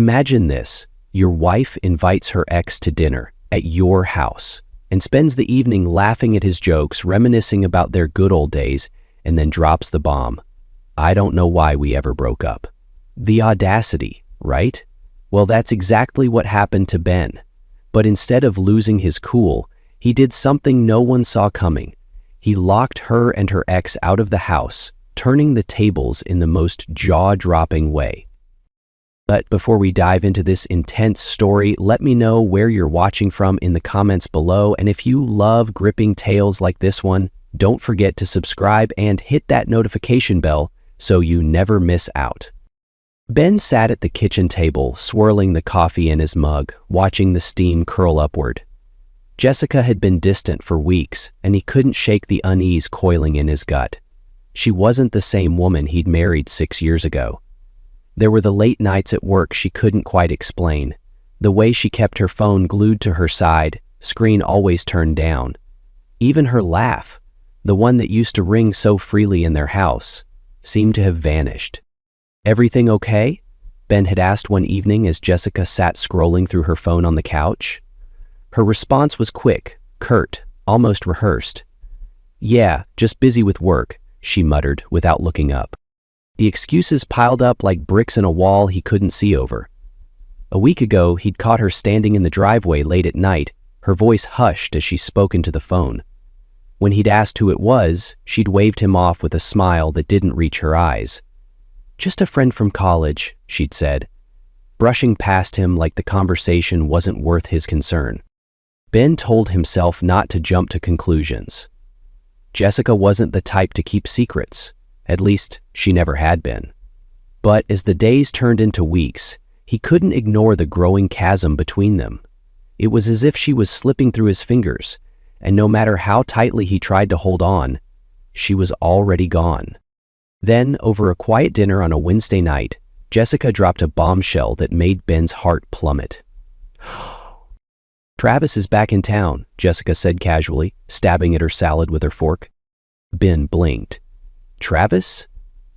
Imagine this. Your wife invites her ex to dinner at your house and spends the evening laughing at his jokes, reminiscing about their good old days, and then drops the bomb. I don't know why we ever broke up. The audacity, right? Well, that's exactly what happened to Ben. But instead of losing his cool, he did something no one saw coming. He locked her and her ex out of the house, turning the tables in the most jaw-dropping way. But before we dive into this intense story, let me know where you're watching from in the comments below. And if you love gripping tales like this one, don't forget to subscribe and hit that notification bell so you never miss out. Ben sat at the kitchen table, swirling the coffee in his mug, watching the steam curl upward. Jessica had been distant for weeks, and he couldn't shake the unease coiling in his gut. She wasn't the same woman he'd married 6 years ago. There were the late nights at work she couldn't quite explain, the way she kept her phone glued to her side, screen always turned down. Even her laugh, the one that used to ring so freely in their house, seemed to have vanished. "Everything okay?" Ben had asked one evening as Jessica sat scrolling through her phone on the couch. Her response was quick, curt, almost rehearsed. "Yeah, just busy with work," she muttered without looking up. The excuses piled up like bricks in a wall he couldn't see over. A week ago, he'd caught her standing in the driveway late at night, her voice hushed as she spoke into the phone. When he'd asked who it was, she'd waved him off with a smile that didn't reach her eyes. "Just a friend from college," she'd said, brushing past him like the conversation wasn't worth his concern. Ben told himself not to jump to conclusions. Jessica wasn't the type to keep secrets. At least, she never had been. But as the days turned into weeks, he couldn't ignore the growing chasm between them. It was as if she was slipping through his fingers, and no matter how tightly he tried to hold on, she was already gone. Then, over a quiet dinner on a Wednesday night, Jessica dropped a bombshell that made Ben's heart plummet. "Travis is back in town," Jessica said casually, stabbing at her salad with her fork. Ben blinked. "Travis?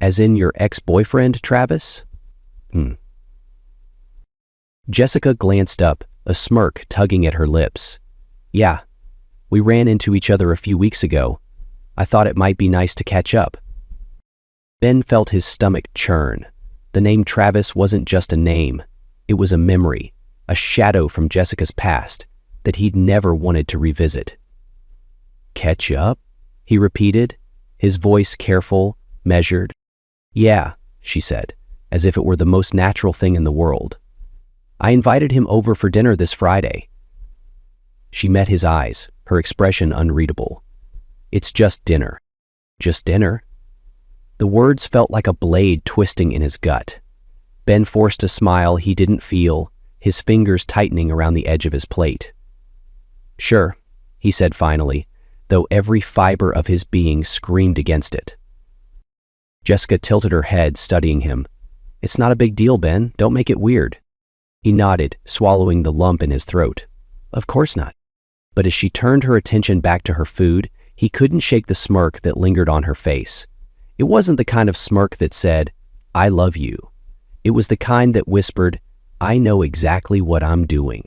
As in your ex-boyfriend, Travis?" Jessica glanced up, a smirk tugging at her lips. "Yeah, we ran into each other a few weeks ago. I thought it might be nice to catch up." Ben felt his stomach churn. The name Travis wasn't just a name. It was a memory, a shadow from Jessica's past that he'd never wanted to revisit. "Catch up?" he repeated, his voice careful, measured. "Yeah," she said, as if it were the most natural thing in the world. "I invited him over for dinner this Friday." She met his eyes, her expression unreadable. "It's just dinner." "Just dinner?" The words felt like a blade twisting in his gut. Ben forced a smile he didn't feel, his fingers tightening around the edge of his plate. "Sure," he said finally, though every fiber of his being screamed against it. Jessica tilted her head, studying him. "It's not a big deal, Ben. Don't make it weird." He nodded, swallowing the lump in his throat. "Of course not." But as she turned her attention back to her food, he couldn't shake the smirk that lingered on her face. It wasn't the kind of smirk that said, "I love you." It was the kind that whispered, "I know exactly what I'm doing."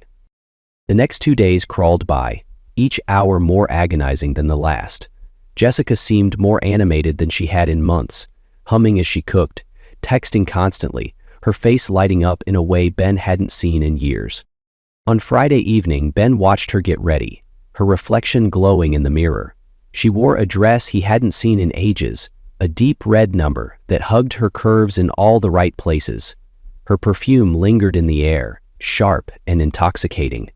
The next 2 days crawled by, each hour more agonizing than the last. Jessica seemed more animated than she had in months, humming as she cooked, texting constantly, her face lighting up in a way Ben hadn't seen in years. On Friday evening, Ben watched her get ready, her reflection glowing in the mirror. She wore a dress he hadn't seen in ages, a deep red number that hugged her curves in all the right places. Her perfume lingered in the air, sharp and intoxicating.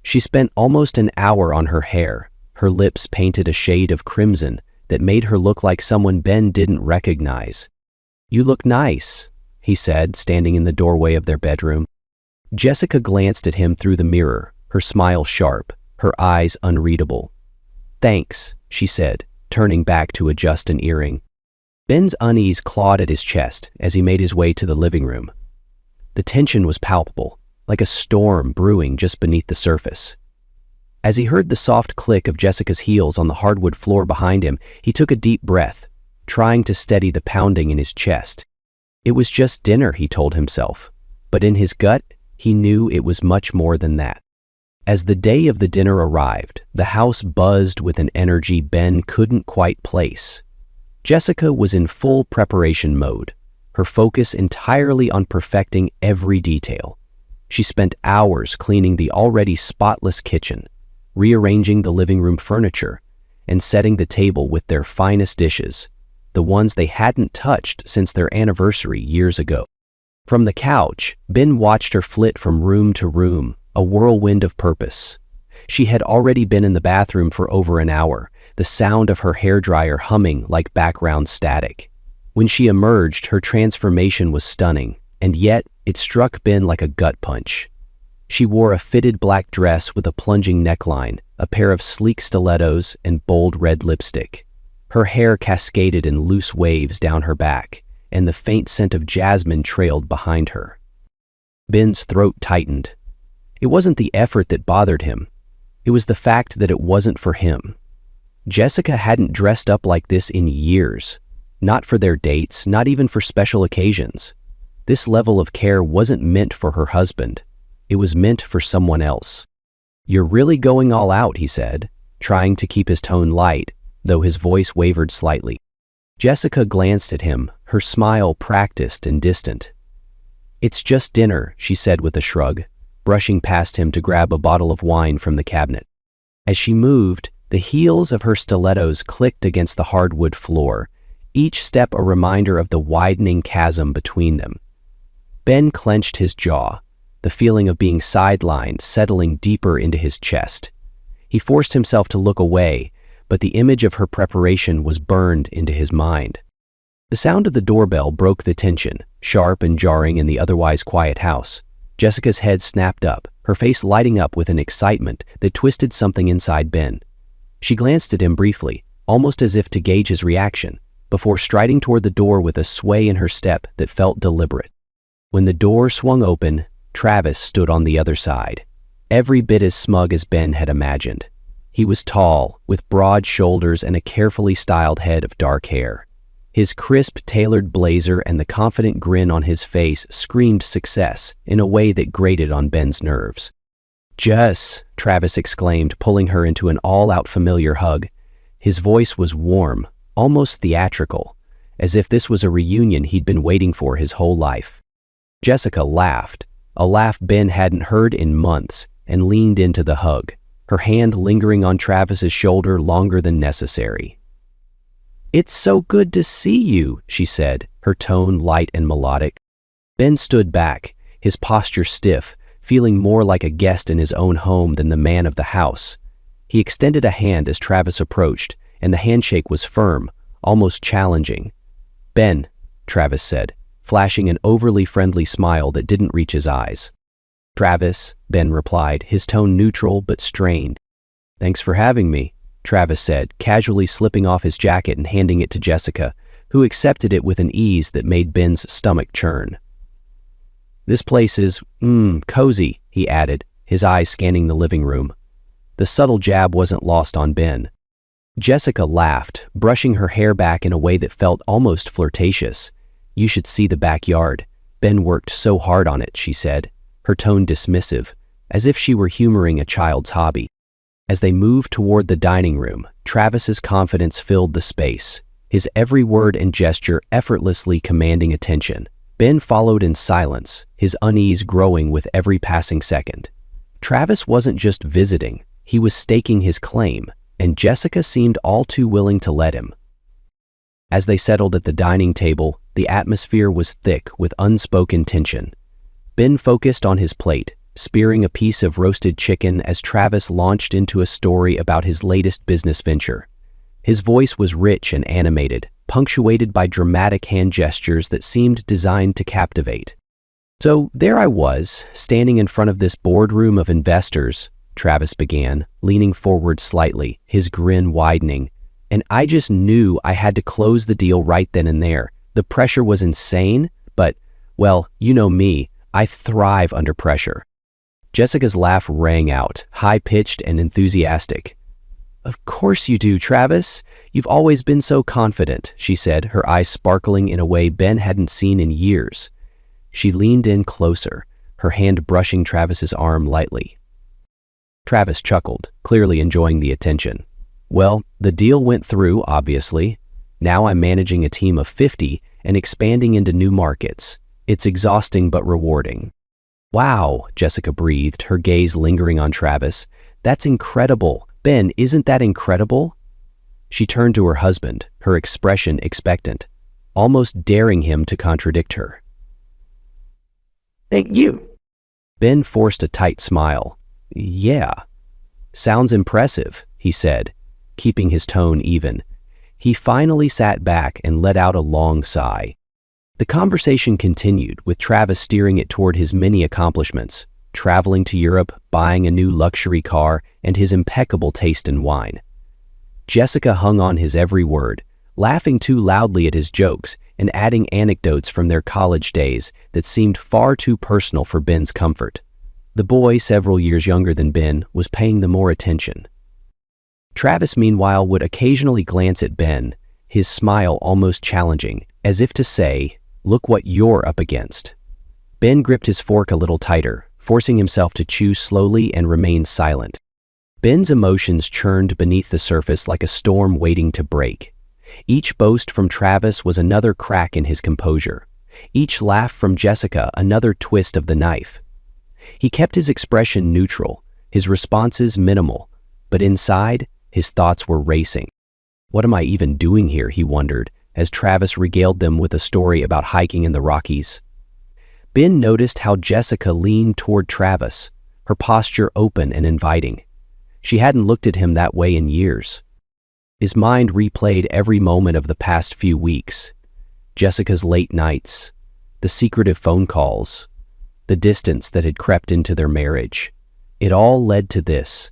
She spent almost an hour on her hair, her lips painted a shade of crimson that made her look like someone Ben didn't recognize. "You look nice," he said, standing in the doorway of their bedroom. Jessica glanced at him through the mirror, her smile sharp, her eyes unreadable. "Thanks," she said, turning back to adjust an earring. Ben's unease clawed at his chest as he made his way to the living room. The tension was palpable, like a storm brewing just beneath the surface. As he heard the soft click of Jessica's heels on the hardwood floor behind him, he took a deep breath, trying to steady the pounding in his chest. It was just dinner, he told himself. but in his gut, he knew it was much more than that. As the day of the dinner arrived, the house buzzed with an energy Ben couldn't quite place. Jessica was in full preparation mode, her focus entirely on perfecting every detail. She spent hours cleaning the already spotless kitchen, rearranging the living room furniture, and setting the table with their finest dishes, the ones they hadn't touched since their anniversary years ago. From the couch, Ben watched her flit from room to room, a whirlwind of purpose. She had already been in the bathroom for over an hour, the sound of her hairdryer humming like background static. When she emerged, her transformation was stunning, and yet it struck Ben like a gut punch. She wore a fitted black dress with a plunging neckline, a pair of sleek stilettos, and bold red lipstick. Her hair cascaded in loose waves down her back, and the faint scent of jasmine trailed behind her. Ben's throat tightened. It wasn't the effort that bothered him. It was the fact that it wasn't for him. Jessica hadn't dressed up like this in years. Not for their dates, not even for special occasions. This level of care wasn't meant for her husband. It was meant for someone else. "You're really going all out," he said, trying to keep his tone light, though his voice wavered slightly. Jessica glanced at him, her smile practiced and distant. "It's just dinner," she said with a shrug, brushing past him to grab a bottle of wine from the cabinet. As she moved, the heels of her stilettos clicked against the hardwood floor, each step a reminder of the widening chasm between them. Ben clenched his jaw, the feeling of being sidelined settling deeper into his chest. He forced himself to look away, but the image of her preparation was burned into his mind. The sound of the doorbell broke the tension, sharp and jarring in the otherwise quiet house. Jessica's head snapped up, her face lighting up with an excitement that twisted something inside Ben. She glanced at him briefly, almost as if to gauge his reaction, before striding toward the door with a sway in her step that felt deliberate. When the door swung open, Travis stood on the other side, every bit as smug as Ben had imagined. He was tall, with broad shoulders and a carefully styled head of dark hair. His crisp, tailored blazer and the confident grin on his face screamed success in a way that grated on Ben's nerves. "Jess," Travis exclaimed, pulling her into an all-out familiar hug. His voice was warm, almost theatrical, as if this was a reunion he'd been waiting for his whole life. Jessica laughed, a laugh Ben hadn't heard in months, and leaned into the hug, her hand lingering on Travis's shoulder longer than necessary. "It's so good to see you," she said, her tone light and melodic. Ben stood back, his posture stiff, feeling more like a guest in his own home than the man of the house. He extended a hand as Travis approached, and the handshake was firm, almost challenging. "Ben," Travis said, flashing an overly friendly smile that didn't reach his eyes. "Travis," Ben replied, his tone neutral but strained. "Thanks for having me," Travis said, casually slipping off his jacket and handing it to Jessica, who accepted it with an ease that made Ben's stomach churn. "This place is, cozy," he added, his eyes scanning the living room. The subtle jab wasn't lost on Ben. Jessica laughed, brushing her hair back in a way that felt almost flirtatious. "You should see the backyard. Ben worked so hard on it," she said, her tone dismissive, as if she were humoring a child's hobby. As they moved toward the dining room, Travis's confidence filled the space, his every word and gesture effortlessly commanding attention. Ben followed in silence, his unease growing with every passing second. Travis wasn't just visiting, he was staking his claim, and Jessica seemed all too willing to let him. As they settled at the dining table, the atmosphere was thick with unspoken tension. Ben focused on his plate, spearing a piece of roasted chicken as Travis launched into a story about his latest business venture. His voice was rich and animated, punctuated by dramatic hand gestures that seemed designed to captivate. "So there I was, standing in front of this boardroom of investors," Travis began, leaning forward slightly, his grin widening, "and I just knew I had to close the deal right then and there. The pressure was insane, but, well, you know me, I thrive under pressure." Jessica's laugh rang out, high-pitched and enthusiastic. "Of course you do, Travis. You've always been so confident," she said, her eyes sparkling in a way Ben hadn't seen in years. She leaned in closer, her hand brushing Travis's arm lightly. Travis chuckled, clearly enjoying the attention. Well, the deal went through, obviously. Now I'm managing a team of 50 and expanding into new markets. It's exhausting but rewarding. Wow, Jessica breathed, her gaze lingering on Travis. That's incredible. Ben, isn't that incredible? She turned to her husband, her expression expectant, almost daring him to contradict her. Thank you. Ben forced a tight smile. Yeah. Sounds impressive, he said, keeping his tone even. He finally sat back and let out a long sigh. The conversation continued, with Travis steering it toward his many accomplishments, traveling to Europe, buying a new luxury car, and his impeccable taste in wine. Jessica hung on his every word, laughing too loudly at his jokes and adding anecdotes from their college days that seemed far too personal for Ben's comfort. The boy, several years younger than Ben, was paying them more attention. Travis, meanwhile, would occasionally glance at Ben, his smile almost challenging, as if to say, "Look what you're up against." Ben gripped his fork a little tighter, forcing himself to chew slowly and remain silent. Ben's emotions churned beneath the surface like a storm waiting to break. Each boast from Travis was another crack in his composure. Each laugh from Jessica another twist of the knife. He kept his expression neutral, his responses minimal, but inside, his thoughts were racing. What am I even doing here, he wondered, as Travis regaled them with a story about hiking in the Rockies. Ben noticed how Jessica leaned toward Travis, her posture open and inviting. She hadn't looked at him that way in years. His mind replayed every moment of the past few weeks. Jessica's late nights, the secretive phone calls, the distance that had crept into their marriage. It all led to this,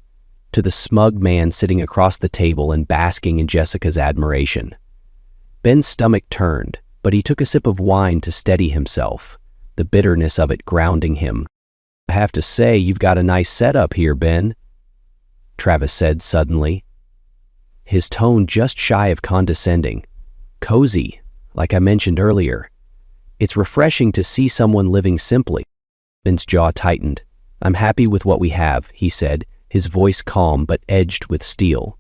to the smug man sitting across the table and basking in Jessica's admiration. Ben's stomach turned, but he took a sip of wine to steady himself, the bitterness of it grounding him. "I have to say, you've got a nice setup here, Ben," Travis said suddenly, his tone just shy of condescending. "Cozy, like I mentioned earlier. It's refreshing to see someone living simply." Ben's jaw tightened. "I'm happy with what we have," he said, his voice calm but edged with steel.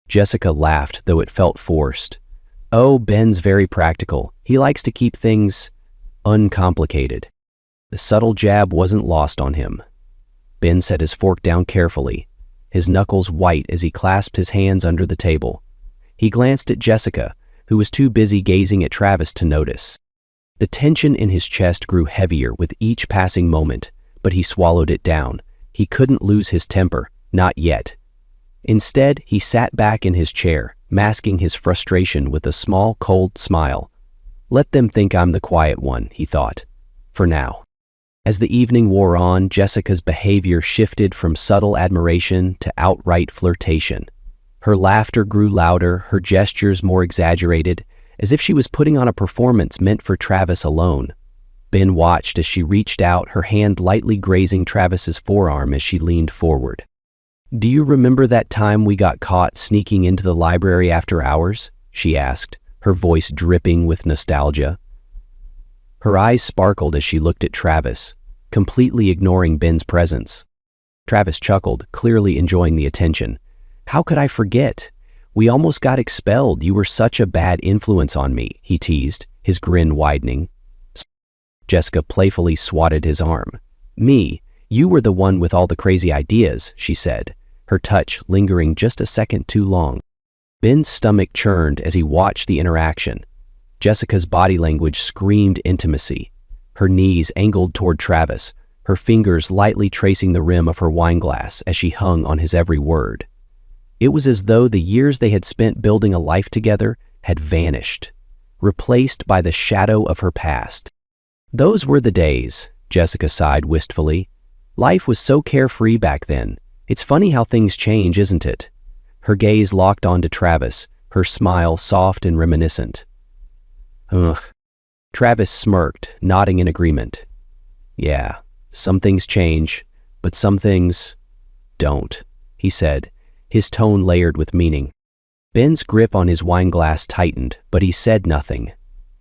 Jessica laughed, though it felt forced. "Oh, Ben's very practical. He likes to keep things uncomplicated." The subtle jab wasn't lost on him. Ben set his fork down carefully, his knuckles white as he clasped his hands under the table. He glanced at Jessica, who was too busy gazing at Travis to notice. The tension in his chest grew heavier with each passing moment, but he swallowed it down. He couldn't lose his temper, not yet. Instead, he sat back in his chair, masking his frustration with a small, cold smile. "Let them think I'm the quiet one," he thought, for now. As the evening wore on, Jessica's behavior shifted from subtle admiration to outright flirtation. Her laughter grew louder, her gestures more exaggerated, as if she was putting on a performance meant for Travis alone. Ben watched as she reached out, her hand lightly grazing Travis's forearm as she leaned forward. "Do you remember that time we got caught sneaking into the library after hours?" she asked, her voice dripping with nostalgia. Her eyes sparkled as she looked at Travis, completely ignoring Ben's presence. Travis chuckled, clearly enjoying the attention. "How could I forget? We almost got expelled. You were such a bad influence on me," he teased, his grin widening. Jessica playfully swatted his arm. "Me? You were the one with all the crazy ideas," she said, her touch lingering just a second too long. Ben's stomach churned as he watched the interaction. Jessica's body language screamed intimacy. Her knees angled toward Travis, her fingers lightly tracing the rim of her wineglass as she hung on his every word. It was as though the years they had spent building a life together had vanished, replaced by the shadow of her past. "Those were the days," Jessica sighed wistfully. "Life was so carefree back then. It's funny how things change, isn't it?" Her gaze locked onto Travis, her smile soft and reminiscent. "Ugh." Travis smirked, nodding in agreement. "Yeah, some things change, but some things don't," he said, his tone layered with meaning. Ben's grip on his wineglass tightened, but he said nothing.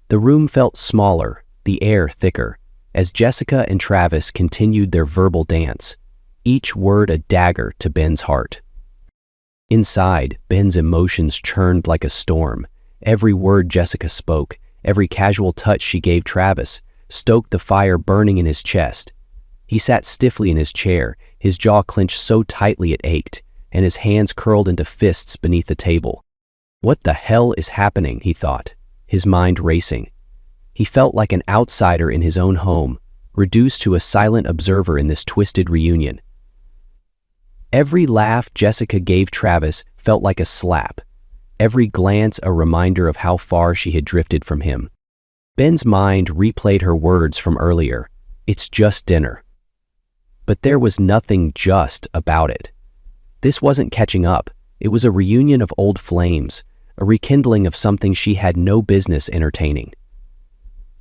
The room felt smaller, the air thicker, as Jessica and Travis continued their verbal dance, each word a dagger to Ben's heart. Inside, Ben's emotions churned like a storm. Every word Jessica spoke, every casual touch she gave Travis, stoked the fire burning in his chest. He sat stiffly in his chair, his jaw clenched so tightly it ached, and his hands curled into fists beneath the table. What the hell is happening, he thought, his mind racing. He felt like an outsider in his own home, reduced to a silent observer in this twisted reunion. Every laugh Jessica gave Travis felt like a slap, every glance a reminder of how far she had drifted from him. Ben's mind replayed her words from earlier, "It's just dinner." But there was nothing just about it. This wasn't catching up, it was a reunion of old flames, a rekindling of something she had no business entertaining.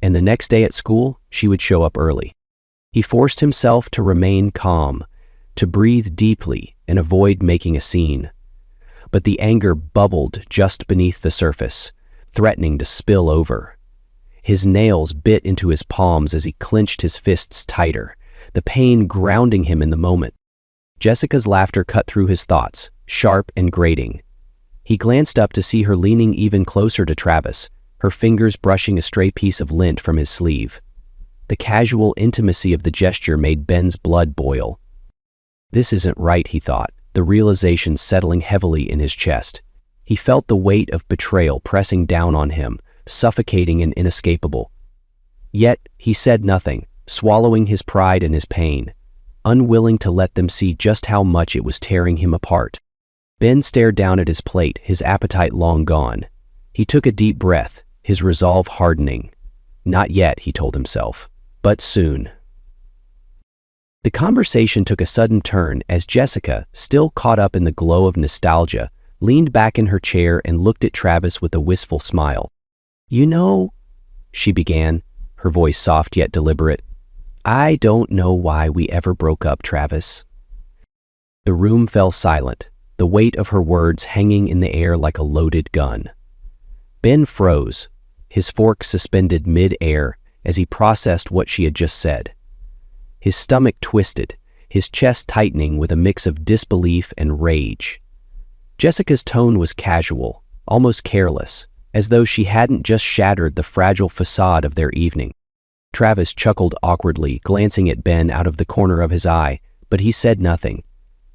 And the next day at school, she would show up early. He forced himself to remain calm, to breathe deeply and avoid making a scene. But the anger bubbled just beneath the surface, threatening to spill over. His nails bit into his palms as he clenched his fists tighter, the pain grounding him in the moment. Jessica's laughter cut through his thoughts, sharp and grating. He glanced up to see her leaning even closer to Travis, her fingers brushing a stray piece of lint from his sleeve. The casual intimacy of the gesture made Ben's blood boil. This isn't right, he thought, the realization settling heavily in his chest. He felt the weight of betrayal pressing down on him, suffocating and inescapable. Yet, he said nothing, swallowing his pride and his pain, unwilling to let them see just how much it was tearing him apart. Ben stared down at his plate, his appetite long gone. He took a deep breath, his resolve hardening. Not yet, he told himself, but soon. The conversation took a sudden turn as Jessica, still caught up in the glow of nostalgia, leaned back in her chair and looked at Travis with a wistful smile. "You know," she began, her voice soft yet deliberate, "I don't know why we ever broke up, Travis." The room fell silent, the weight of her words hanging in the air like a loaded gun. Ben froze, his fork suspended mid-air as he processed what she had just said. His stomach twisted, his chest tightening with a mix of disbelief and rage. Jessica's tone was casual, almost careless, as though she hadn't just shattered the fragile facade of their evening. Travis chuckled awkwardly, glancing at Ben out of the corner of his eye, but he said nothing.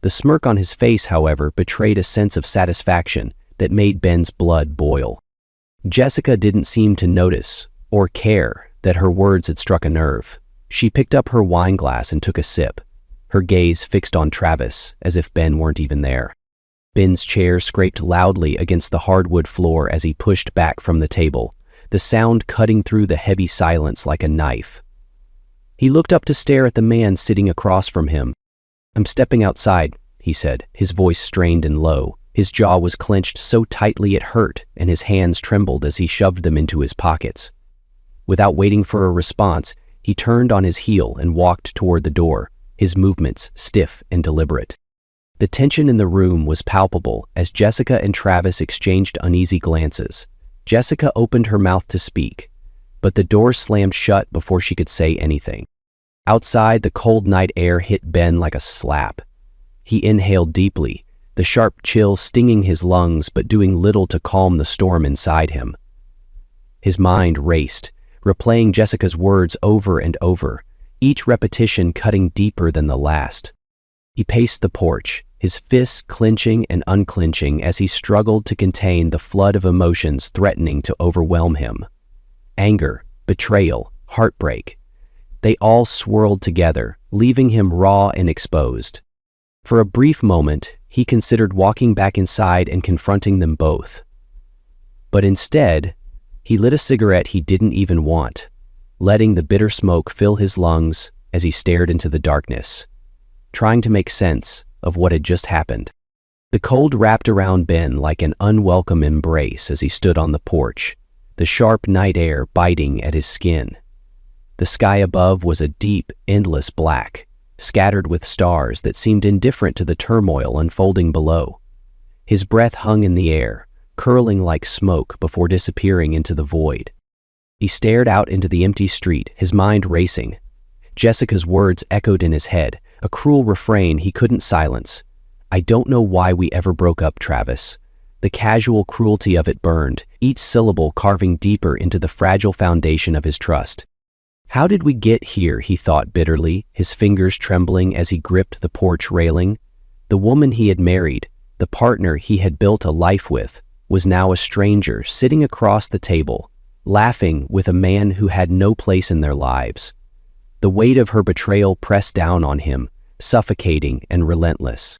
The smirk on his face, however, betrayed a sense of satisfaction that made Ben's blood boil. Jessica didn't seem to notice, or care, that her words had struck a nerve. She picked up her wine glass and took a sip, her gaze fixed on Travis, as if Ben weren't even there. Ben's chair scraped loudly against the hardwood floor as he pushed back from the table, the sound cutting through the heavy silence like a knife. He looked up to stare at the man sitting across from him. "I'm stepping outside," he said, his voice strained and low. His jaw was clenched so tightly it hurt, and his hands trembled as he shoved them into his pockets. Without waiting for a response, he turned on his heel and walked toward the door, his movements stiff and deliberate. The tension in the room was palpable as Jessica and Travis exchanged uneasy glances. Jessica opened her mouth to speak, but the door slammed shut before she could say anything. Outside, the cold night air hit Ben like a slap. He inhaled deeply, the sharp chill stinging his lungs but doing little to calm the storm inside him. His mind raced, replaying Jessica's words over and over, each repetition cutting deeper than the last. He paced the porch, his fists clenching and unclenching as he struggled to contain the flood of emotions threatening to overwhelm him. Anger, betrayal, heartbreak. They all swirled together, leaving him raw and exposed. For a brief moment, he considered walking back inside and confronting them both. But instead, he lit a cigarette he didn't even want, letting the bitter smoke fill his lungs as he stared into the darkness, trying to make sense of what had just happened. The cold wrapped around Ben like an unwelcome embrace as he stood on the porch, the sharp night air biting at his skin. The sky above was a deep, endless black, scattered with stars that seemed indifferent to the turmoil unfolding below. His breath hung in the air, curling like smoke before disappearing into the void. He stared out into the empty street, his mind racing. Jessica's words echoed in his head, a cruel refrain he couldn't silence. "I don't know why we ever broke up, Travis." The casual cruelty of it burned, each syllable carving deeper into the fragile foundation of his trust. How did we get here, he thought bitterly, his fingers trembling as he gripped the porch railing. The woman he had married, the partner he had built a life with, was now a stranger sitting across the table, laughing with a man who had no place in their lives. The weight of her betrayal pressed down on him, suffocating and relentless.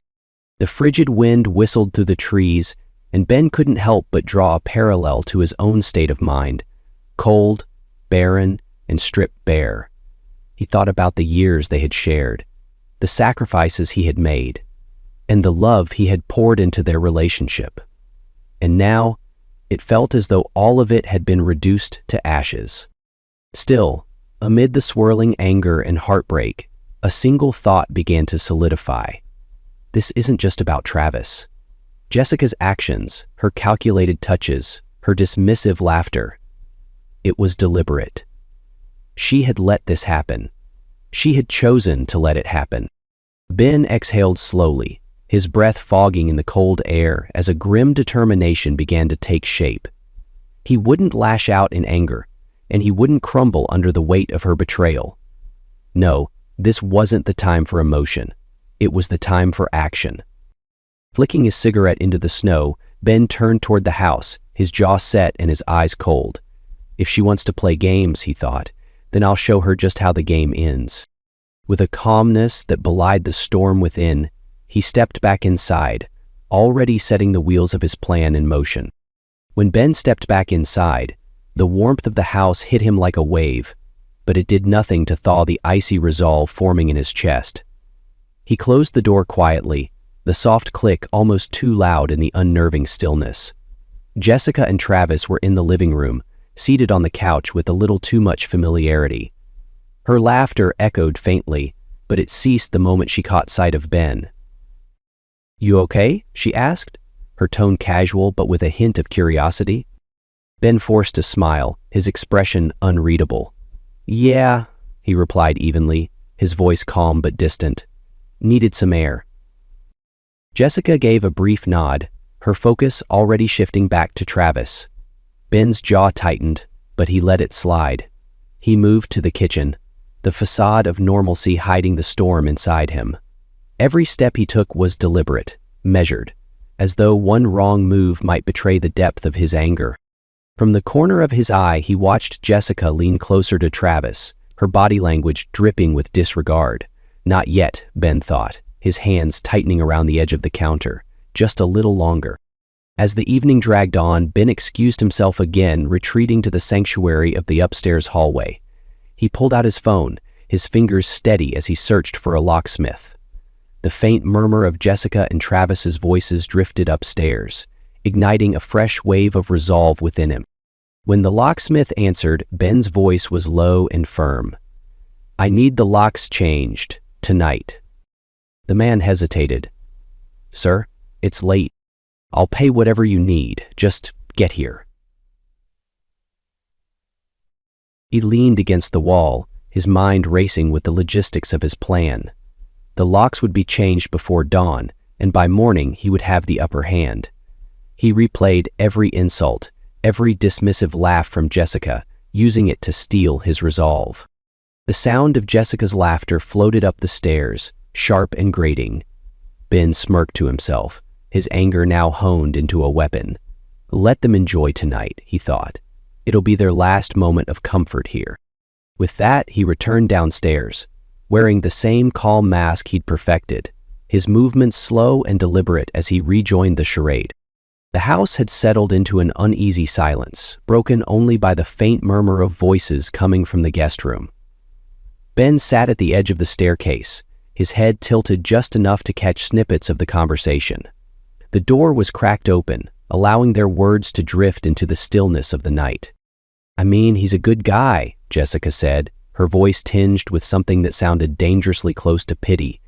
The frigid wind whistled through the trees, and Ben couldn't help but draw a parallel to his own state of mind, cold, barren, and stripped bare. He thought about the years they had shared, the sacrifices he had made, and the love he had poured into their relationship. And now, it felt as though all of it had been reduced to ashes. Still, amid the swirling anger and heartbreak, a single thought began to solidify. This isn't just about Travis. Jessica's actions, her calculated touches, her dismissive laughter, it was deliberate. She had let this happen. She had chosen to let it happen. Ben exhaled slowly, his breath fogging in the cold air as a grim determination began to take shape. He wouldn't lash out in anger, and he wouldn't crumble under the weight of her betrayal. No, this wasn't the time for emotion. It was the time for action. Flicking his cigarette into the snow, Ben turned toward the house, his jaw set and his eyes cold. If she wants to play games, he thought, then I'll show her just how the game ends. With a calmness that belied the storm within, he stepped back inside, already setting the wheels of his plan in motion. When Ben stepped back inside, the warmth of the house hit him like a wave, but it did nothing to thaw the icy resolve forming in his chest. He closed the door quietly, the soft click almost too loud in the unnerving stillness. Jessica and Travis were in the living room, seated on the couch with a little too much familiarity. Her laughter echoed faintly, but it ceased the moment she caught sight of Ben. "You okay?" she asked, her tone casual but with a hint of curiosity. Ben forced a smile, his expression unreadable. "Yeah," he replied evenly, his voice calm but distant. "Needed some air." Jessica gave a brief nod, her focus already shifting back to Travis. Ben's jaw tightened, but he let it slide. He moved to the kitchen, the facade of normalcy hiding the storm inside him. Every step he took was deliberate, measured, as though one wrong move might betray the depth of his anger. From the corner of his eye, he watched Jessica lean closer to Travis, her body language dripping with disregard. Not yet, Ben thought, his hands tightening around the edge of the counter, just a little longer. As the evening dragged on, Ben excused himself again, retreating to the sanctuary of the upstairs hallway. He pulled out his phone, his fingers steady as he searched for a locksmith. The faint murmur of Jessica and Travis's voices drifted upstairs, igniting a fresh wave of resolve within him. When the locksmith answered, Ben's voice was low and firm. "I need the locks changed, tonight." The man hesitated. "Sir, it's late. I'll pay whatever you need. Just get here." He leaned against the wall, his mind racing with the logistics of his plan. The locks would be changed before dawn, and by morning he would have the upper hand. He replayed every insult, every dismissive laugh from Jessica, using it to steel his resolve. The sound of Jessica's laughter floated up the stairs, sharp and grating. Ben smirked to himself, his anger now honed into a weapon. Let them enjoy tonight, he thought. It'll be their last moment of comfort here. With that, he returned downstairs, wearing the same calm mask he'd perfected, his movements slow and deliberate as he rejoined the charade. The house had settled into an uneasy silence, broken only by the faint murmur of voices coming from the guest room. Ben sat at the edge of the staircase, his head tilted just enough to catch snippets of the conversation. The door was cracked open, allowing their words to drift into the stillness of the night. "I mean, he's a good guy," Jessica said, her voice tinged with something that sounded dangerously close to pity.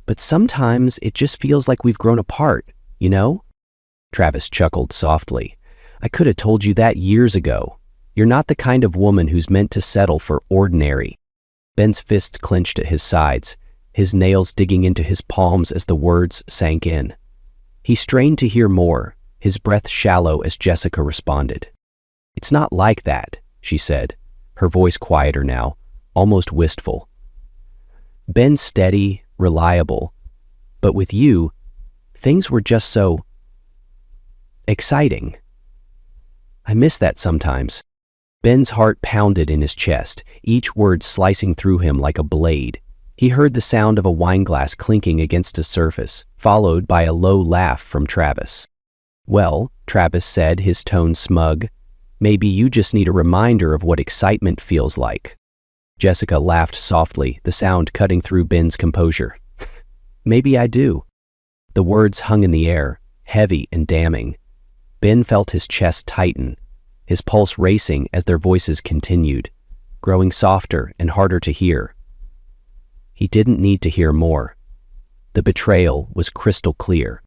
"But sometimes it just feels like we've grown apart, you know?" Travis chuckled softly. "I could have told you that years ago. You're not the kind of woman who's meant to settle for ordinary." Ben's fist clenched at his sides, his nails digging into his palms as the words sank in. He strained to hear more, his breath shallow as Jessica responded. "It's not like that," she said, her voice quieter now, almost wistful. "Ben's steady, reliable, but with you, things were just so exciting. I miss that sometimes." Ben's heart pounded in his chest, each word slicing through him like a blade. He heard the sound of a wineglass clinking against a surface, followed by a low laugh from Travis. "Well," Travis said, his tone smug, "maybe you just need a reminder of what excitement feels like." Jessica laughed softly, the sound cutting through Ben's composure. "Maybe I do." The words hung in the air, heavy and damning. Ben felt his chest tighten, his pulse racing as their voices continued, growing softer and harder to hear. He didn't need to hear more. The betrayal was crystal clear.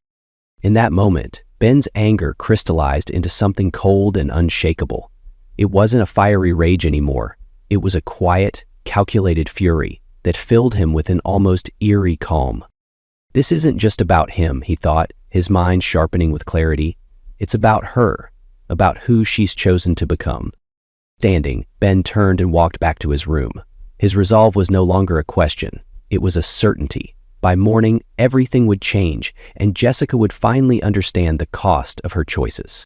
In that moment, Ben's anger crystallized into something cold and unshakable. It wasn't a fiery rage anymore. It was a quiet, calculated fury that filled him with an almost eerie calm. This isn't just about him, he thought, his mind sharpening with clarity. It's about her, about who she's chosen to become. Standing, Ben turned and walked back to his room. His resolve was no longer a question. It was a certainty. By morning, everything would change, and Jessica would finally understand the cost of her choices.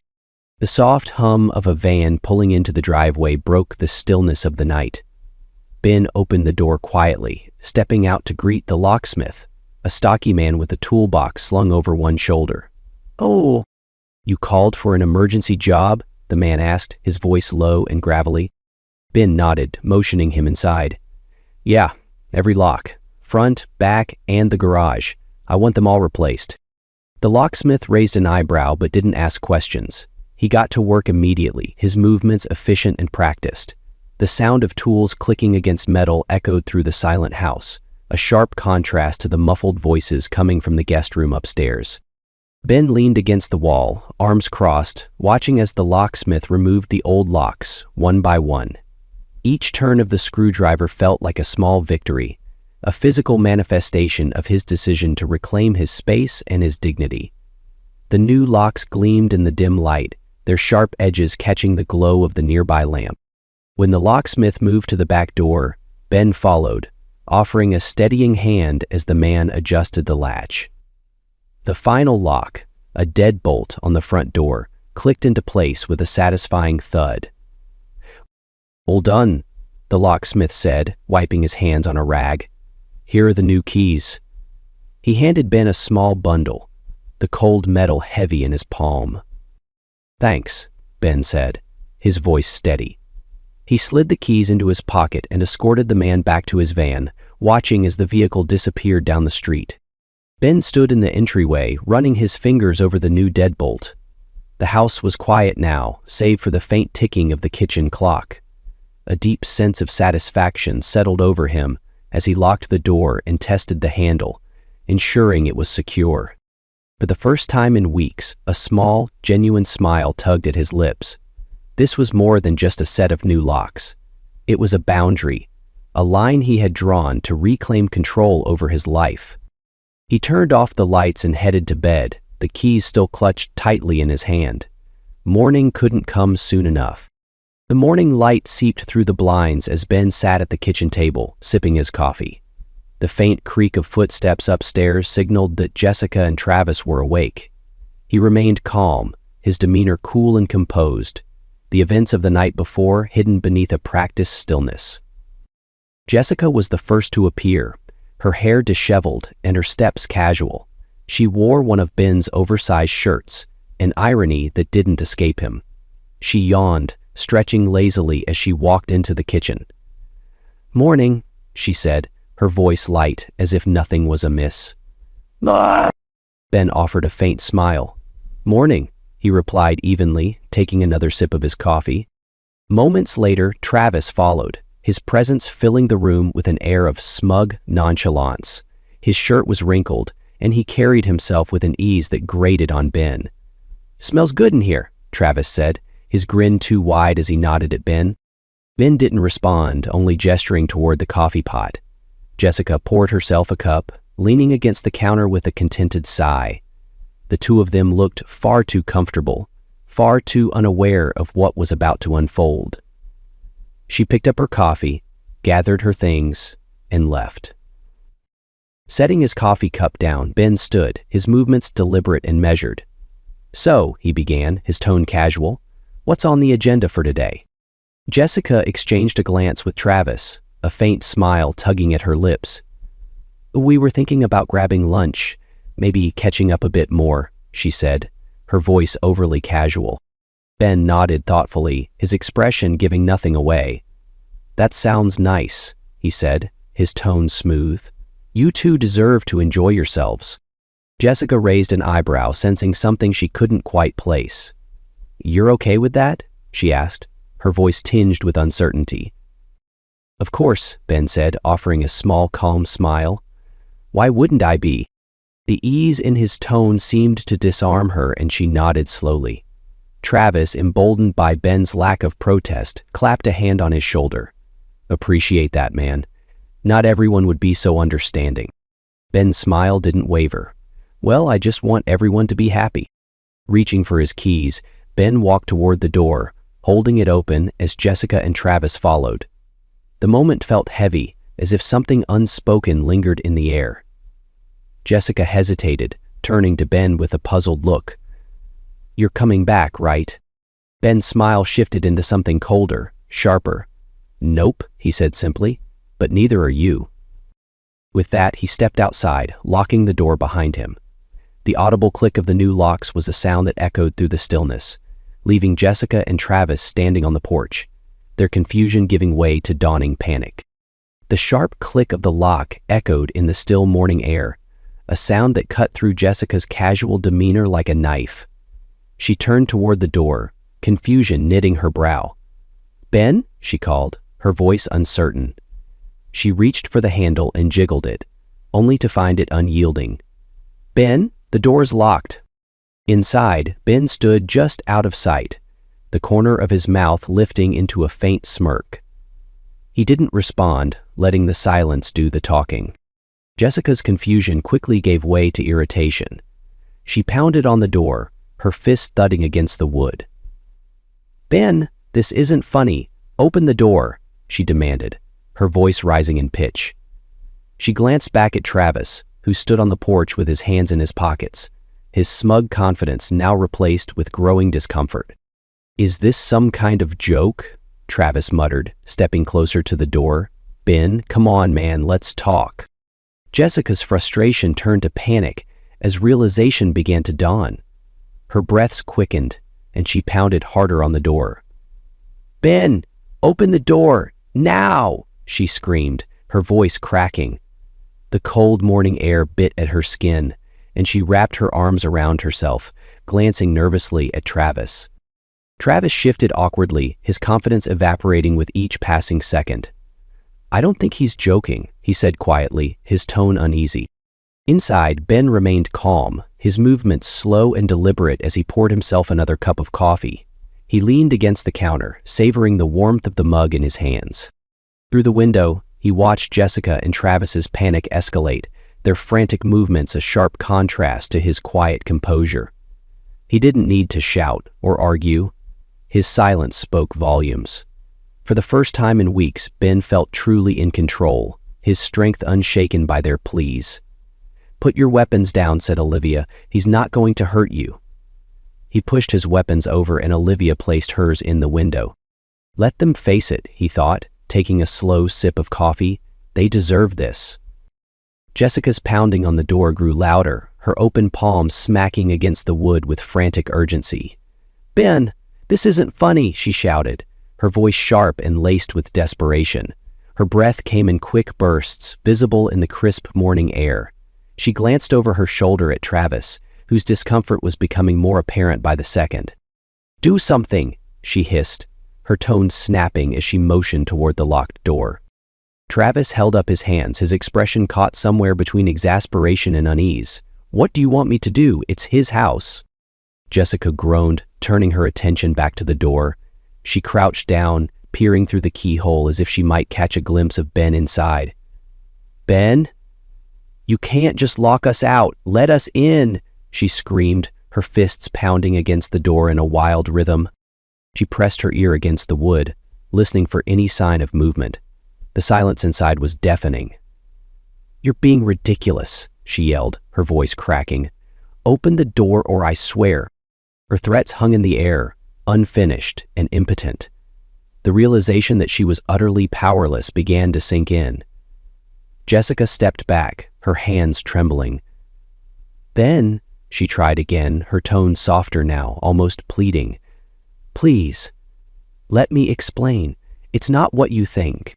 The soft hum of a van pulling into the driveway broke the stillness of the night. Ben opened the door quietly, stepping out to greet the locksmith, a stocky man with a toolbox slung over one shoulder. "Oh, you called for an emergency job?" the man asked, his voice low and gravelly. Ben nodded, motioning him inside. "Yeah, every lock. Front, back, and the garage. I want them all replaced." The locksmith raised an eyebrow but didn't ask questions. He got to work immediately, his movements efficient and practiced. The sound of tools clicking against metal echoed through the silent house, a sharp contrast to the muffled voices coming from the guest room upstairs. Ben leaned against the wall, arms crossed, watching as the locksmith removed the old locks, one by one. Each turn of the screwdriver felt like a small victory, a physical manifestation of his decision to reclaim his space and his dignity. The new locks gleamed in the dim light, their sharp edges catching the glow of the nearby lamp. When the locksmith moved to the back door, Ben followed, offering a steadying hand as the man adjusted the latch. The final lock, a deadbolt on the front door, clicked into place with a satisfying thud. "All done," the locksmith said, wiping his hands on a rag. "Here are the new keys." He handed Ben a small bundle, the cold metal heavy in his palm. "Thanks," Ben said, his voice steady. He slid the keys into his pocket and escorted the man back to his van, watching as the vehicle disappeared down the street. Ben stood in the entryway, running his fingers over the new deadbolt. The house was quiet now, save for the faint ticking of the kitchen clock. A deep sense of satisfaction settled over him as he locked the door and tested the handle, ensuring it was secure. For the first time in weeks, a small, genuine smile tugged at his lips. This was more than just a set of new locks. It was a boundary, a line he had drawn to reclaim control over his life. He turned off the lights and headed to bed, the keys still clutched tightly in his hand. Morning couldn't come soon enough. The morning light seeped through the blinds as Ben sat at the kitchen table, sipping his coffee. The faint creak of footsteps upstairs signaled that Jessica and Travis were awake. He remained calm, his demeanor cool and composed, the events of the night before hidden beneath a practiced stillness. Jessica was the first to appear, her hair disheveled and her steps casual. She wore one of Ben's oversized shirts, an irony that didn't escape him. She yawned, stretching lazily as she walked into the kitchen. "Morning," she said, her voice light as if nothing was amiss. "Ah!" Ben offered a faint smile. "Morning," he replied evenly, taking another sip of his coffee. Moments later, Travis followed, his presence filling the room with an air of smug nonchalance. His shirt was wrinkled, and he carried himself with an ease that grated on Ben. "Smells good in here," Travis said, his grin too wide as he nodded at Ben. Ben didn't respond, only gesturing toward the coffee pot. Jessica poured herself a cup, leaning against the counter with a contented sigh. The two of them looked far too comfortable, far too unaware of what was about to unfold. She picked up her coffee, gathered her things, and left. Setting his coffee cup down, Ben stood, his movements deliberate and measured. "So," he began, his tone casual, "what's on the agenda for today?" Jessica exchanged a glance with Travis, a faint smile tugging at her lips. "We were thinking about grabbing lunch, maybe catching up a bit more," she said, her voice overly casual. Ben nodded thoughtfully, his expression giving nothing away. "That sounds nice," he said, his tone smooth. "You two deserve to enjoy yourselves." Jessica raised an eyebrow, sensing something she couldn't quite place. "You're okay with that?" she asked, her voice tinged with uncertainty. "Of course," Ben said, offering a small, calm smile. "Why wouldn't I be?" The ease in his tone seemed to disarm her, and she nodded slowly. Travis, emboldened by Ben's lack of protest, clapped a hand on his shoulder. "Appreciate that, man. Not everyone would be so understanding." Ben's smile didn't waver. "Well, I just want everyone to be happy." Reaching for his keys, Ben walked toward the door, holding it open as Jessica and Travis followed. The moment felt heavy, as if something unspoken lingered in the air. Jessica hesitated, turning to Ben with a puzzled look. "You're coming back, right?" Ben's smile shifted into something colder, sharper. "Nope," he said simply, "but neither are you." With that, he stepped outside, locking the door behind him. The audible click of the new locks was a sound that echoed through the stillness, leaving Jessica and Travis standing on the porch, their confusion giving way to dawning panic. The sharp click of the lock echoed in the still morning air, a sound that cut through Jessica's casual demeanor like a knife. She turned toward the door, confusion knitting her brow. "Ben?" she called, her voice uncertain. She reached for the handle and jiggled it, only to find it unyielding. "Ben, the door's locked." Inside, Ben stood just out of sight, the corner of his mouth lifting into a faint smirk. He didn't respond, letting the silence do the talking. Jessica's confusion quickly gave way to irritation. She pounded on the door, her fist thudding against the wood. "Ben, this isn't funny. Open the door," she demanded, her voice rising in pitch. She glanced back at Travis, who stood on the porch with his hands in his pockets, his smug confidence now replaced with growing discomfort. "Is this some kind of joke?" Travis muttered, stepping closer to the door. "Ben, come on, man, let's talk." Jessica's frustration turned to panic as realization began to dawn. Her breaths quickened, and she pounded harder on the door. "Ben, open the door, now!" she screamed, her voice cracking. The cold morning air bit at her skin, and she wrapped her arms around herself, glancing nervously at Travis. Travis shifted awkwardly, his confidence evaporating with each passing second. "I don't think he's joking," he said quietly, his tone uneasy. Inside, Ben remained calm, his movements slow and deliberate as he poured himself another cup of coffee. He leaned against the counter, savoring the warmth of the mug in his hands. Through the window, he watched Jessica and Travis's panic escalate, their frantic movements a sharp contrast to his quiet composure. He didn't need to shout or argue. His silence spoke volumes. For the first time in weeks, Ben felt truly in control, his strength unshaken by their pleas. "Put your weapons down," said Olivia. "He's not going to hurt you." He pushed his weapons over and Olivia placed hers in the window. "Let them face it," he thought, taking a slow sip of coffee. "They deserve this." Jessica's pounding on the door grew louder, her open palms smacking against the wood with frantic urgency. "Ben, this isn't funny," she shouted, her voice sharp and laced with desperation. Her breath came in quick bursts, visible in the crisp morning air. She glanced over her shoulder at Travis, whose discomfort was becoming more apparent by the second. "Do something," she hissed, her tone snapping as she motioned toward the locked door. Travis held up his hands, his expression caught somewhere between exasperation and unease. "What do you want me to do? It's his house." Jessica groaned, turning her attention back to the door. She crouched down, peering through the keyhole as if she might catch a glimpse of Ben inside. "Ben? You can't just lock us out. Let us in," she screamed, her fists pounding against the door in a wild rhythm. She pressed her ear against the wood, listening for any sign of movement. The silence inside was deafening. "You're being ridiculous," she yelled, her voice cracking. "Open the door or I swear." Her threats hung in the air, unfinished and impotent. The realization that she was utterly powerless began to sink in. Jessica stepped back, her hands trembling. "Ben," she tried again, her tone softer now, almost pleading. "Please, let me explain. It's not what you think."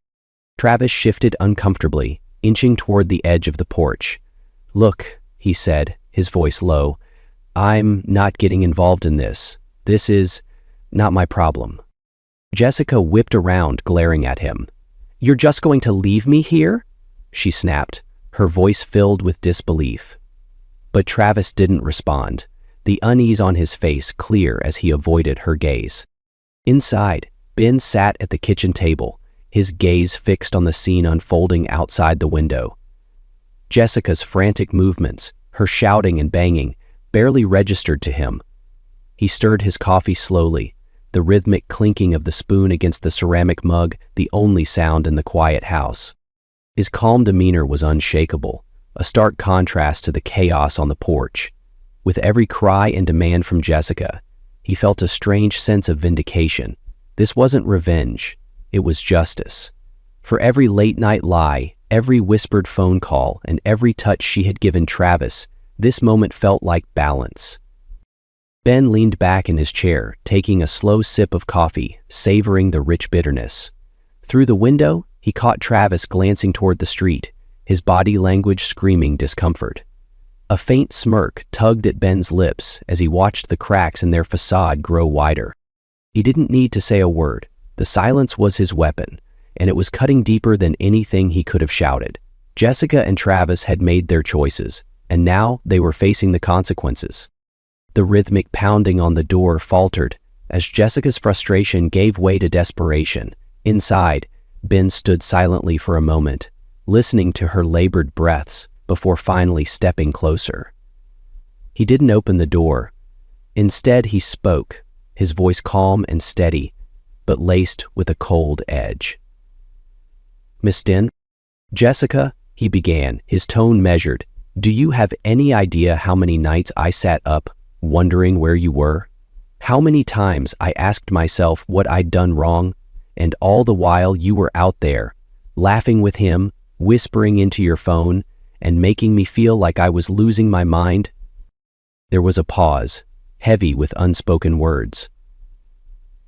Travis shifted uncomfortably, inching toward the edge of the porch. "Look," he said, his voice low, "I'm not getting involved in this. This is not my problem." Jessica whipped around, glaring at him. "You're just going to leave me here?" she snapped, her voice filled with disbelief. But Travis didn't respond, the unease on his face clear as he avoided her gaze. Inside, Ben sat at the kitchen table, his gaze fixed on the scene unfolding outside the window. Jessica's frantic movements, her shouting and banging, barely registered to him. He stirred his coffee slowly, the rhythmic clinking of the spoon against the ceramic mug the only sound in the quiet house. His calm demeanor was unshakable, a stark contrast to the chaos on the porch. With every cry and demand from Jessica, he felt a strange sense of vindication. This wasn't revenge, it was justice. For every late-night lie, every whispered phone call, and every touch she had given Travis, this moment felt like balance. Ben leaned back in his chair, taking a slow sip of coffee, savoring the rich bitterness. Through the window, he caught Travis glancing toward the street, his body language screaming discomfort. A faint smirk tugged at Ben's lips as he watched the cracks in their facade grow wider. He didn't need to say a word. The silence was his weapon, and it was cutting deeper than anything he could have shouted. Jessica and Travis had made their choices, and now they were facing the consequences. The rhythmic pounding on the door faltered as Jessica's frustration gave way to desperation. Inside, Ben stood silently for a moment, listening to her labored breaths before finally stepping closer. He didn't open the door. Instead, he spoke, his voice calm and steady, but laced with a cold edge. "Miss Den?" "Jessica," he began, his tone measured, "do you have any idea how many nights I sat up, wondering where you were? How many times I asked myself what I'd done wrong, and all the while you were out there, laughing with him, whispering into your phone, and making me feel like I was losing my mind?" There was a pause, heavy with unspoken words.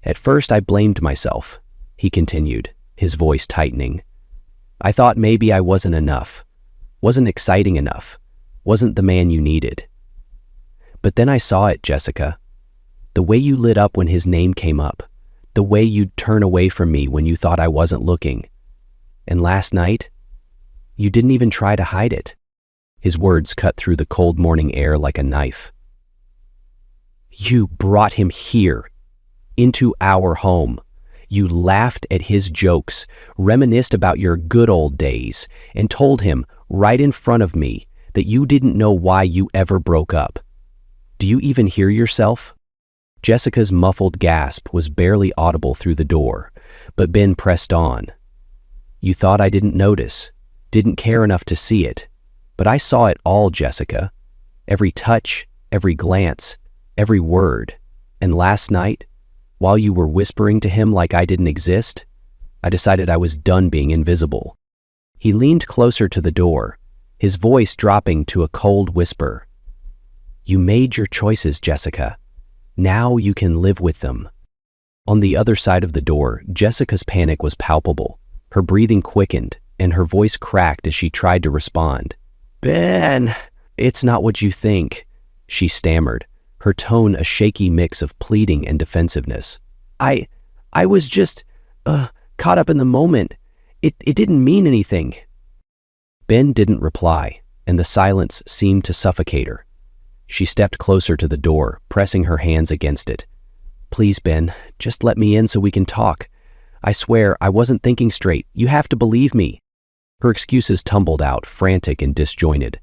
"At first I blamed myself," he continued, his voice tightening. "I thought maybe I wasn't enough, wasn't exciting enough, wasn't the man you needed. But then I saw it, Jessica. The way you lit up when his name came up, the way you'd turn away from me when you thought I wasn't looking. And last night, you didn't even try to hide it." His words cut through the cold morning air like a knife. "You brought him here, into our home. You laughed at his jokes, reminisced about your good old days, and told him, right in front of me, that you didn't know why you ever broke up. Do you even hear yourself?" Jessica's muffled gasp was barely audible through the door, but Ben pressed on. "You thought I didn't notice, didn't care enough to see it, but I saw it all, Jessica. Every touch, every glance, every word. And last night, while you were whispering to him like I didn't exist, I decided I was done being invisible." He leaned closer to the door, his voice dropping to a cold whisper. "You made your choices, Jessica. Now you can live with them." On the other side of the door, Jessica's panic was palpable. Her breathing quickened, and her voice cracked as she tried to respond. "Ben, it's not what you think," she stammered, her tone a shaky mix of pleading and defensiveness. I was just, caught up in the moment. It didn't mean anything." Ben didn't reply, and the silence seemed to suffocate her. She stepped closer to the door, pressing her hands against it. Please, Ben, just let me in so we can talk. I swear, I wasn't thinking straight. You have to believe me. Her excuses tumbled out, frantic and disjointed.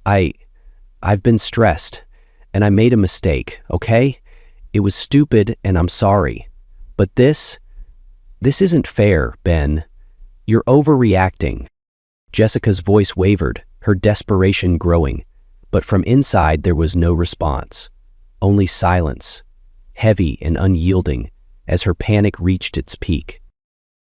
I've been stressed, and I made a mistake, okay? It was stupid, and I'm sorry. But this isn't fair, Ben. You're overreacting. Jessica's voice wavered, her desperation growing, but from inside there was no response. Only silence, heavy and unyielding, as her panic reached its peak.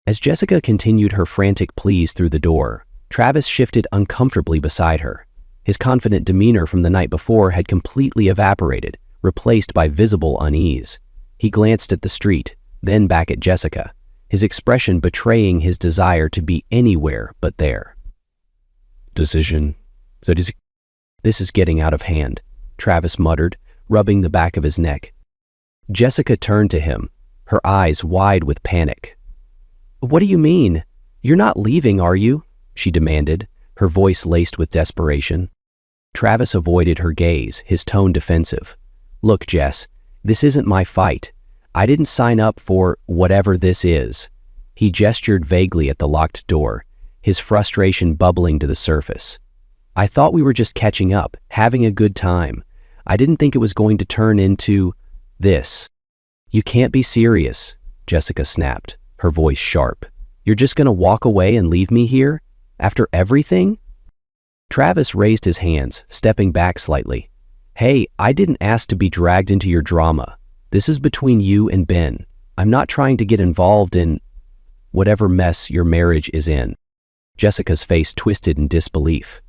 As Jessica continued her frantic pleas through the door, Travis shifted uncomfortably beside her. His confident demeanor from the night before had completely evaporated, replaced by visible unease. He glanced at the street, then back at Jessica, his expression betraying his desire to be anywhere but there. Decision. This is getting out of hand, Travis muttered, rubbing the back of his neck. Jessica turned to him, her eyes wide with panic. What do you mean? You're not leaving, are you? She demanded, her voice laced with desperation. Travis avoided her gaze, his tone defensive. Look, Jess, this isn't my fight. I didn't sign up for whatever this is. He gestured vaguely at the locked door, his frustration bubbling to the surface. I thought we were just catching up, having a good time. I didn't think it was going to turn into this. You can't be serious, Jessica snapped, her voice sharp. You're just going to walk away and leave me here? After everything? Travis raised his hands, stepping back slightly. Hey, I didn't ask to be dragged into your drama. This is between you and Ben. I'm not trying to get involved in whatever mess your marriage is in. Jessica's face twisted in disbelief.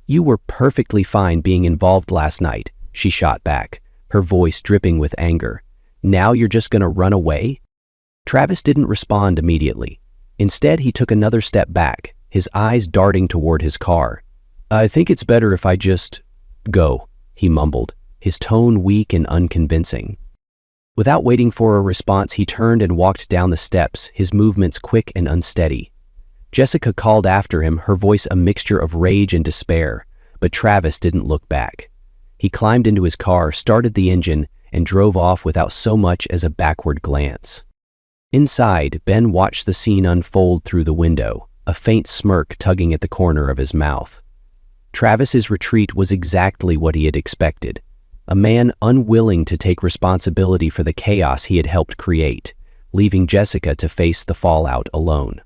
You were perfectly fine being involved last night, she shot back, her voice dripping with anger. Now you're just going to run away? Travis didn't respond immediately. Instead, he took another step back, his eyes darting toward his car. I think it's better if I just go, he mumbled, his tone weak and unconvincing. Without waiting for a response, he turned and walked down the steps, his movements quick and unsteady. Jessica called after him, her voice a mixture of rage and despair, but Travis didn't look back. He climbed into his car, started the engine, and drove off without so much as a backward glance. Inside, Ben watched the scene unfold through the window, a faint smirk tugging at the corner of his mouth. Travis's retreat was exactly what he had expected, a man unwilling to take responsibility for the chaos he had helped create, leaving Jessica to face the fallout alone.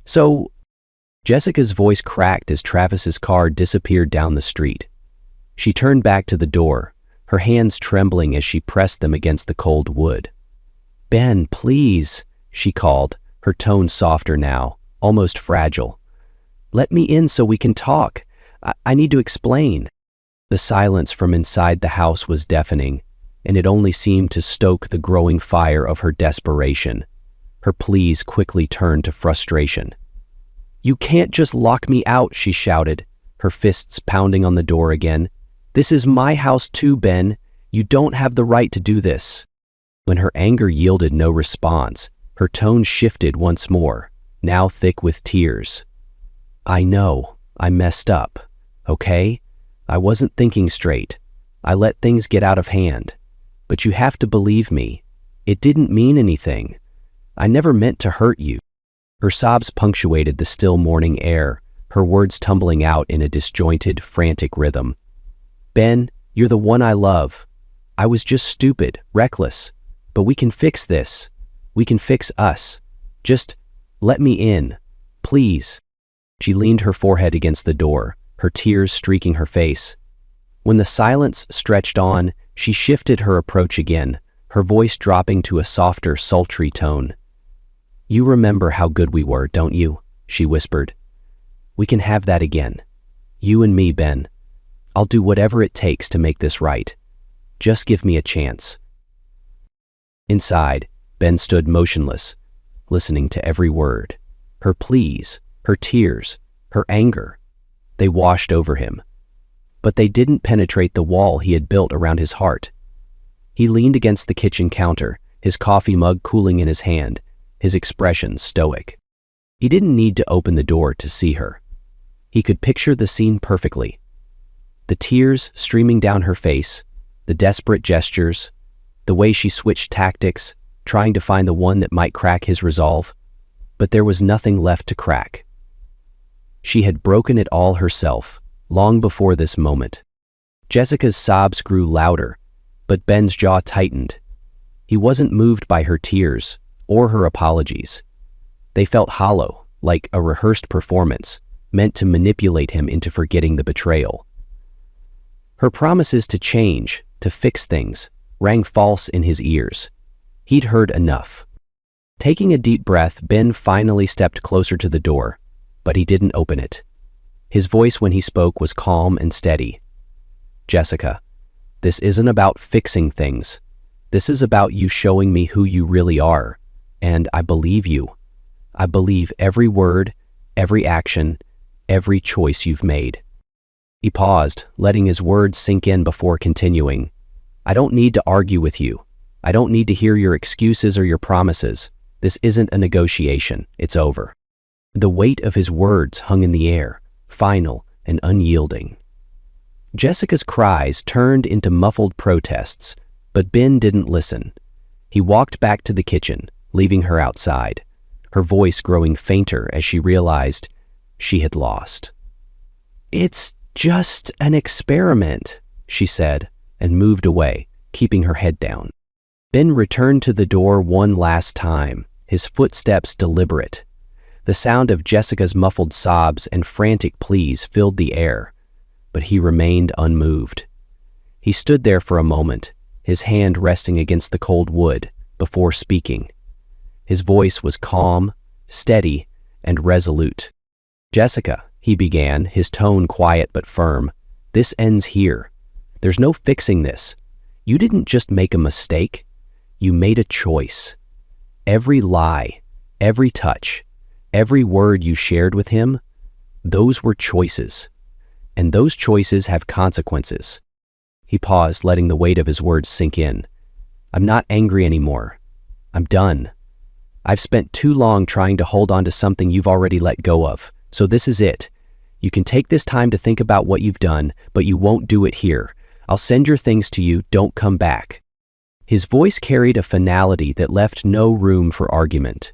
So, Jessica's voice cracked as Travis's car disappeared down the street. She turned back to the door, her hands trembling as she pressed them against the cold wood. Ben, please, she called, her tone softer now, almost fragile. Let me in so we can talk. I need to explain. The silence from inside the house was deafening, and it only seemed to stoke the growing fire of her desperation. Her pleas quickly turned to frustration. You can't just lock me out, she shouted, her fists pounding on the door again. This is my house too, Ben. You don't have the right to do this. When her anger yielded no response, her tone shifted once more, now thick with tears. I know, I messed up, okay? I wasn't thinking straight. I let things get out of hand. But you have to believe me. It didn't mean anything. I never meant to hurt you. Her sobs punctuated the still morning air, her words tumbling out in a disjointed, frantic rhythm. Ben, you're the one I love. I was just stupid, reckless. But we can fix this. We can fix us. Just let me in, please. She leaned her forehead against the door, her tears streaking her face. When the silence stretched on, she shifted her approach again, her voice dropping to a softer, sultry tone. You remember how good we were, don't you? She whispered. We can have that again. You and me, Ben. I'll do whatever it takes to make this right. Just give me a chance. Inside, Ben stood motionless, listening to every word. Her pleas, her tears, her anger. They washed over him. But they didn't penetrate the wall he had built around his heart. He leaned against the kitchen counter, his coffee mug cooling in his hand, his expression stoic. He didn't need to open the door to see her. He could picture the scene perfectly. The tears streaming down her face, the desperate gestures, the way she switched tactics, trying to find the one that might crack his resolve. But there was nothing left to crack. She had broken it all herself, long before this moment. Jessica's sobs grew louder, but Ben's jaw tightened. He wasn't moved by her tears or her apologies. They felt hollow, like a rehearsed performance, meant to manipulate him into forgetting the betrayal. Her promises to change, to fix things, rang false in his ears. He'd heard enough. Taking a deep breath, Ben finally stepped closer to the door, but he didn't open it. His voice when he spoke was calm and steady. "Jessica, this isn't about fixing things. This is about you showing me who you really are, and I believe you. I believe every word, every action, every choice you've made." He paused, letting his words sink in before continuing. "I don't need to argue with you. I don't need to hear your excuses or your promises. This isn't a negotiation. It's over." The weight of his words hung in the air, final and unyielding. Jessica's cries turned into muffled protests, but Ben didn't listen. He walked back to the kitchen, leaving her outside, her voice growing fainter as she realized she had lost. "It's just an experiment," she said, and moved away, keeping her head down. Ben returned to the door one last time, his footsteps deliberate. The sound of Jessica's muffled sobs and frantic pleas filled the air, but he remained unmoved. He stood there for a moment, his hand resting against the cold wood, before speaking. His voice was calm, steady, and resolute. "Jessica," he began, his tone quiet but firm, "this ends here. There's no fixing this. You didn't just make a mistake. You made a choice. Every lie, every touch, every word you shared with him, those were choices. And those choices have consequences." He paused, letting the weight of his words sink in. "I'm not angry anymore. I'm done. I've spent too long trying to hold on to something you've already let go of, so this is it. You can take this time to think about what you've done, but you won't do it here. I'll send your things to you, don't come back." His voice carried a finality that left no room for argument.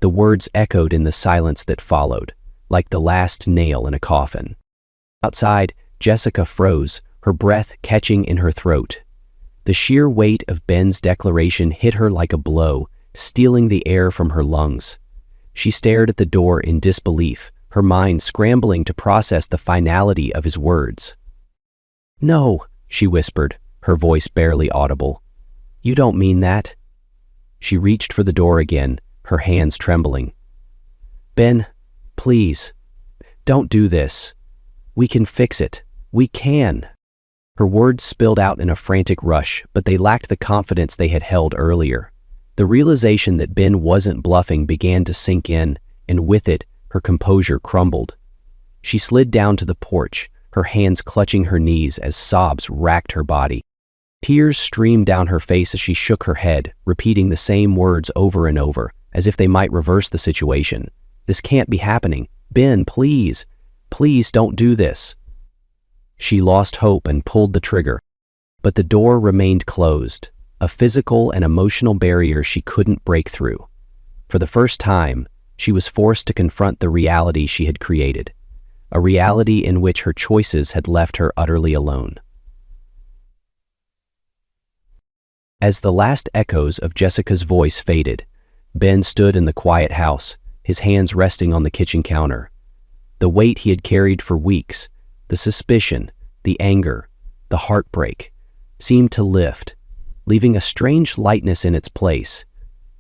The words echoed in the silence that followed, like the last nail in a coffin. Outside, Jessica froze, her breath catching in her throat. The sheer weight of Ben's declaration hit her like a blow, stealing the air from her lungs. She stared at the door in disbelief, her mind scrambling to process the finality of his words. "No," she whispered, her voice barely audible. "You don't mean that." She reached for the door again, her hands trembling. "Ben, please, don't do this. We can fix it. We can." Her words spilled out in a frantic rush, but they lacked the confidence they had held earlier. The realization that Ben wasn't bluffing began to sink in, and with it, her composure crumbled. She slid down to the porch, her hands clutching her knees as sobs racked her body. Tears streamed down her face as she shook her head, repeating the same words over and over, as if they might reverse the situation. "This can't be happening. Ben, please. Please don't do this." She lost hope and pulled the trigger, but the door remained closed, a physical and emotional barrier she couldn't break through. For the first time, she was forced to confront the reality she had created, a reality in which her choices had left her utterly alone. As the last echoes of Jessica's voice faded, Ben stood in the quiet house, his hands resting on the kitchen counter. The weight he had carried for weeks, the suspicion, the anger, the heartbreak, seemed to lift, leaving a strange lightness in its place.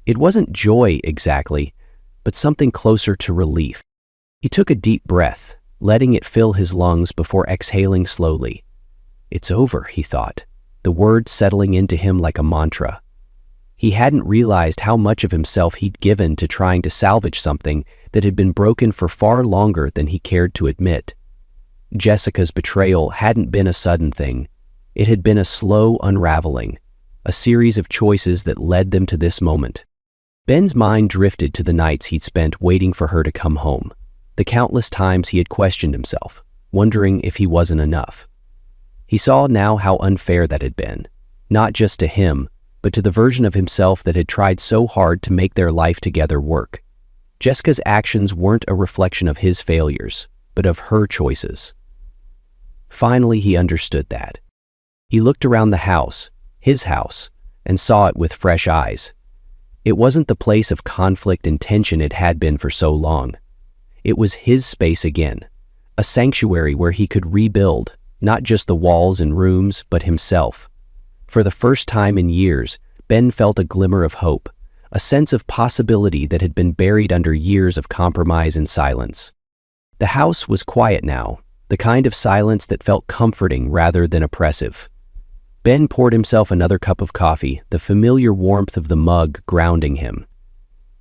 It wasn't joy exactly, but something closer to relief. He took a deep breath, letting it fill his lungs before exhaling slowly. "It's over," he thought, the words settling into him like a mantra. He hadn't realized how much of himself he'd given to trying to salvage something that had been broken for far longer than he cared to admit. Jessica's betrayal hadn't been a sudden thing. It had been a slow unraveling, a series of choices that led them to this moment. Ben's mind drifted to the nights he'd spent waiting for her to come home, the countless times he had questioned himself, wondering if he wasn't enough. He saw now how unfair that had been, not just to him, but to the version of himself that had tried so hard to make their life together work. Jessica's actions weren't a reflection of his failures, but of her choices. Finally, he understood that. He looked around the house, his house, and saw it with fresh eyes. It wasn't the place of conflict and tension it had been for so long. It was his space again, a sanctuary where he could rebuild, not just the walls and rooms, but himself. For the first time in years, Ben felt a glimmer of hope, a sense of possibility that had been buried under years of compromise and silence. The house was quiet now, the kind of silence that felt comforting rather than oppressive. Ben poured himself another cup of coffee, the familiar warmth of the mug grounding him.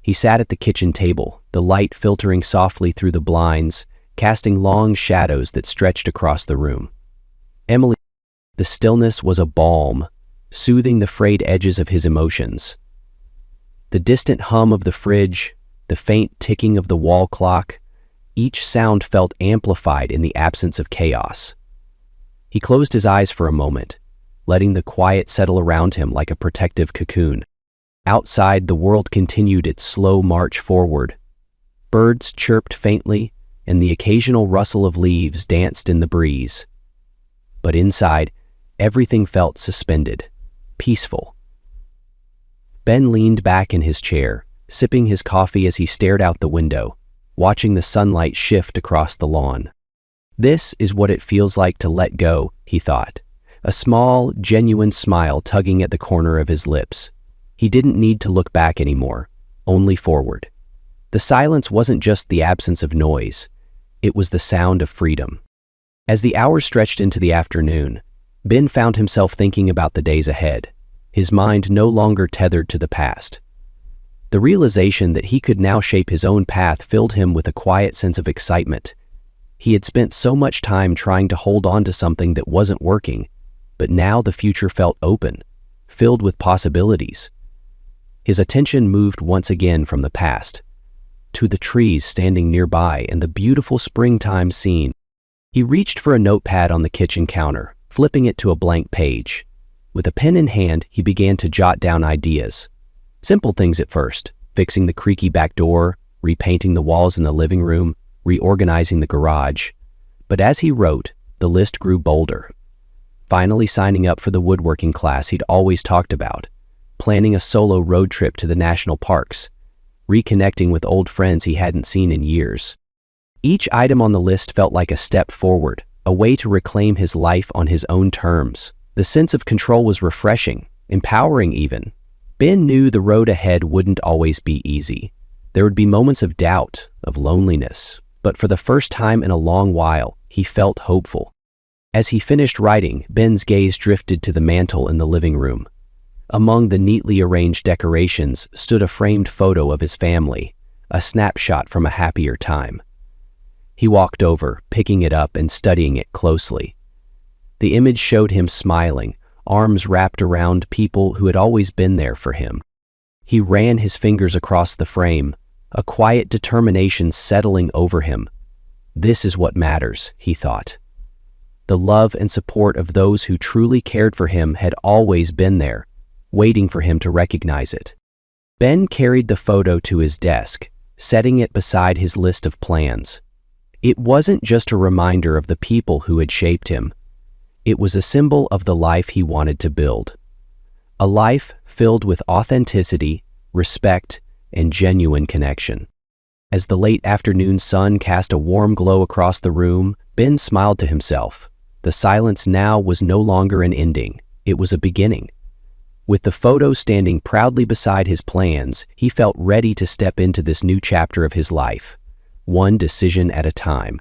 He sat at the kitchen table, the light filtering softly through the blinds, casting long shadows that stretched across the room. Emily, the stillness was a balm, soothing the frayed edges of his emotions. The distant hum of the fridge, the faint ticking of the wall clock, each sound felt amplified in the absence of chaos. He closed his eyes for a moment, letting the quiet settle around him like a protective cocoon. Outside, the world continued its slow march forward. Birds chirped faintly, and the occasional rustle of leaves danced in the breeze. But inside, everything felt suspended, peaceful. Ben leaned back in his chair, sipping his coffee as he stared out the window, watching the sunlight shift across the lawn. This is what it feels like to let go, he thought, a small, genuine smile tugging at the corner of his lips. He didn't need to look back anymore, only forward. The silence wasn't just the absence of noise, it was the sound of freedom. As the hours stretched into the afternoon, Ben found himself thinking about the days ahead, his mind no longer tethered to the past. The realization that he could now shape his own path filled him with a quiet sense of excitement. He had spent so much time trying to hold on to something that wasn't working, but now the future felt open, filled with possibilities. His attention moved once again from the past to the trees standing nearby and the beautiful springtime scene. He reached for a notepad on the kitchen counter, flipping it to a blank page. With a pen in hand, he began to jot down ideas. Simple things at first, fixing the creaky back door, repainting the walls in the living room, reorganizing the garage. But as he wrote, the list grew bolder. Finally signing up for the woodworking class he'd always talked about, planning a solo road trip to the national parks, reconnecting with old friends he hadn't seen in years. Each item on the list felt like a step forward, a way to reclaim his life on his own terms. The sense of control was refreshing, empowering even. Ben knew the road ahead wouldn't always be easy. There would be moments of doubt, of loneliness, but for the first time in a long while, he felt hopeful. As he finished writing, Ben's gaze drifted to the mantel in the living room. Among the neatly arranged decorations stood a framed photo of his family, a snapshot from a happier time. He walked over, picking it up and studying it closely. The image showed him smiling, arms wrapped around people who had always been there for him. He ran his fingers across the frame, a quiet determination settling over him. This is what matters, he thought. The love and support of those who truly cared for him had always been there, waiting for him to recognize it. Ben carried the photo to his desk, setting it beside his list of plans. It wasn't just a reminder of the people who had shaped him. It was a symbol of the life he wanted to build. A life filled with authenticity, respect, and genuine connection. As the late afternoon sun cast a warm glow across the room, Ben smiled to himself. The silence now was no longer an ending, it was a beginning. With the photo standing proudly beside his plans, he felt ready to step into this new chapter of his life, one decision at a time.